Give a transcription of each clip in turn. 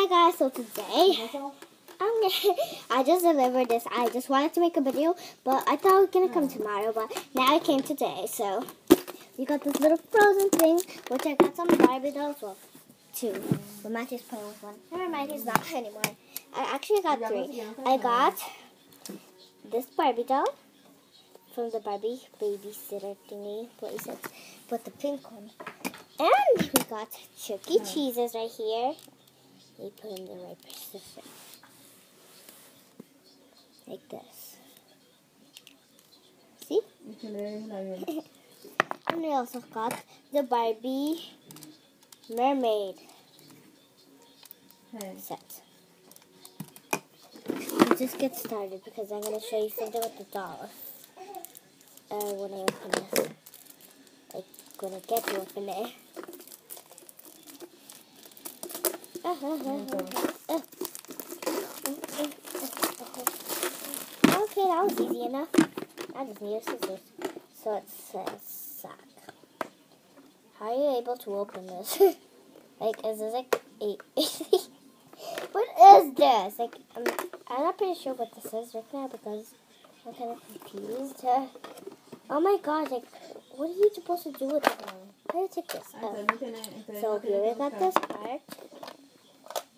Hi guys, so today I just delivered this. I just wanted to make a video, but I thought it was gonna come tomorrow, but now it came today. So we got this little frozen thing, which I got some Barbie dolls, well, 2. But Matthew's playing with 1. Never mind, he's not anymore. I actually got 3. I got this Barbie doll from the Barbie babysitter thingy place, but the pink one. And we got Chuck E. Cheese's right here. They put in the right position. Like this. See? And we also got the Barbie mermaid set. Let's just get started because I'm going to show you something with the dolls. When I open this. I'm going to get to open it. Okay, that was easy enough. I just need scissors. So it says sack. How are you able to open this? Like, is this like a... What is this? Like, I'm not pretty sure what this is right now because I'm kind of confused. Oh my gosh, like, what are you supposed to do with it now? How do you take this? So here we got this part.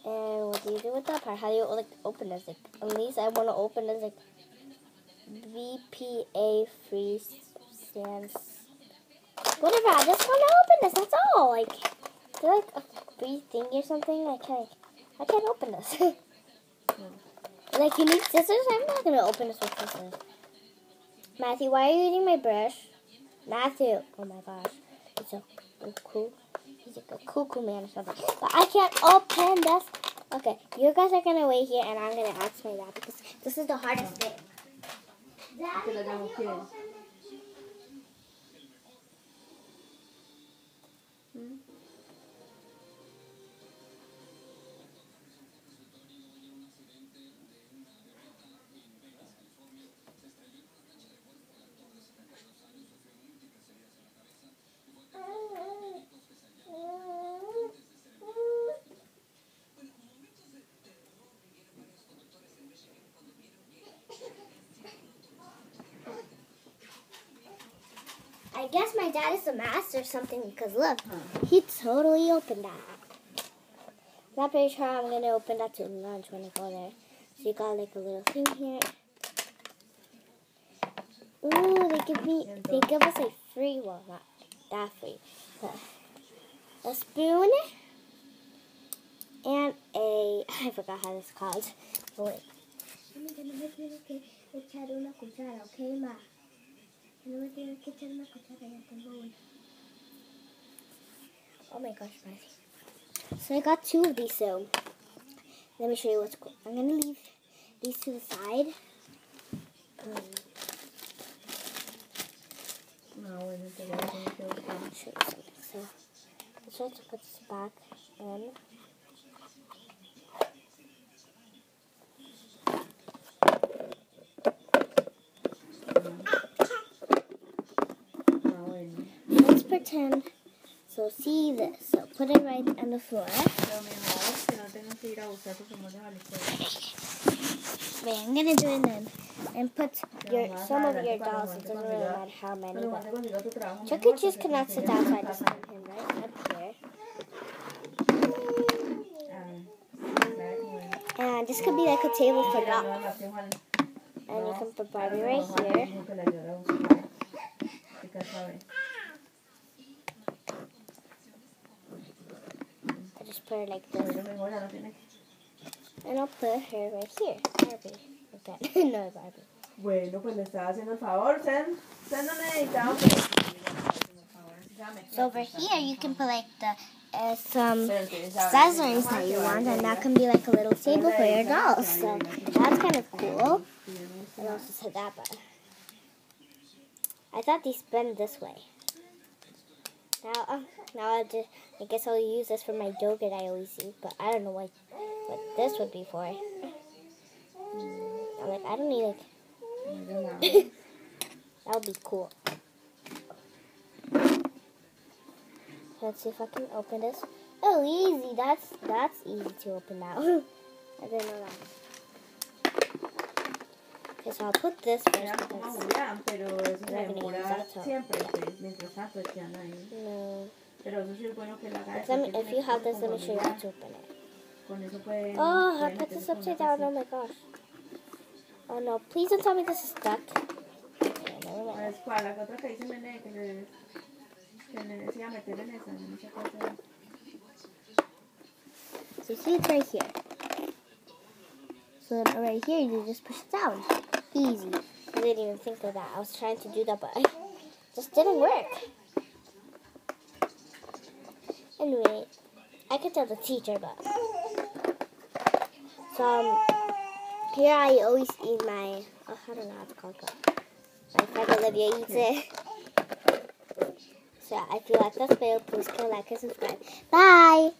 And what do you do with that part? How do you like open this? Like, at least I want to open this like BPA free stands. Whatever, I just want to open this. That's all. Like, is there like a free thing or something? I can't open this. Like, you need scissors? I'm not gonna open this with scissors. Matthew, why are you eating my brush? Matthew, oh my gosh, he's so cool. He's like a cuckoo man or something. But I can't open this. Okay, you guys are going to wait here and I'm going to ask my dad because this is the hardest thing. Daddy, can you open this? I guess my dad is a master or something because look, he totally opened that. Not pretty sure I'm going to open that to lunch when I go there. So you got like a little thing here. Ooh, they give us a free, well, not that free, but a spoon and I forgot how this is called. Oh, wait. Okay, Ma. Oh my gosh, Matthew. So I got 2 of these, so let me show you what's cool. I'm going to leave these to the side. I'll show you something. So let's try to put this back in. Let's pretend. So see this. So put it right on the floor. Wait, I'm gonna do it then. And put some of your dolls. It doesn't really matter how many. Chuck E. Cheese cannot sit outside the sun. Him right up here. And this could be like a table for dolls. And you can put Barbie right here. I just put her like this. And I'll put her right here. Barbie. Like that. No, Barbie. Bueno, pues me estaba haciendo el favor. Send no necesitaba. So over here you can put like some accessories that you want, and that can be like a little table for your dolls. So that's kind of cool. I also said that, but I thought they spin this way. Now I guess I'll use this for my yogurt I always use, but I don't know what this would be for. I'm like, I don't need it. That would be cool. Let's see if I can open this. Oh, easy. That's easy to open now. I didn't know that. Okay, so I'll put this first. Mira cómo Because juguean, pero eso se I'm not gonna use demora that top. siempre, pues, mientras tanto echan ahí. no. Pero eso sí es bueno que la haga. If you have this, let me show you how to open it. Con eso pueden. Oh, I pueden put meter this su upside cosa down. Oh así. my gosh. Oh no, please don't tell me this is stuck. Okay, never mind. Pues, ¿cuál? La otra que dice Nene, que le decía meter en esa, no sé cuál será. So see, it's right here. So then right here, you just push it down. Easy. I didn't even think of that. I was trying to do that, but it just didn't work. Anyway, I could tell the teacher, but so here I always eat my. Oh, I don't know how to call it. My friend Olivia eats it. So if you like this video, please click like and subscribe. Bye.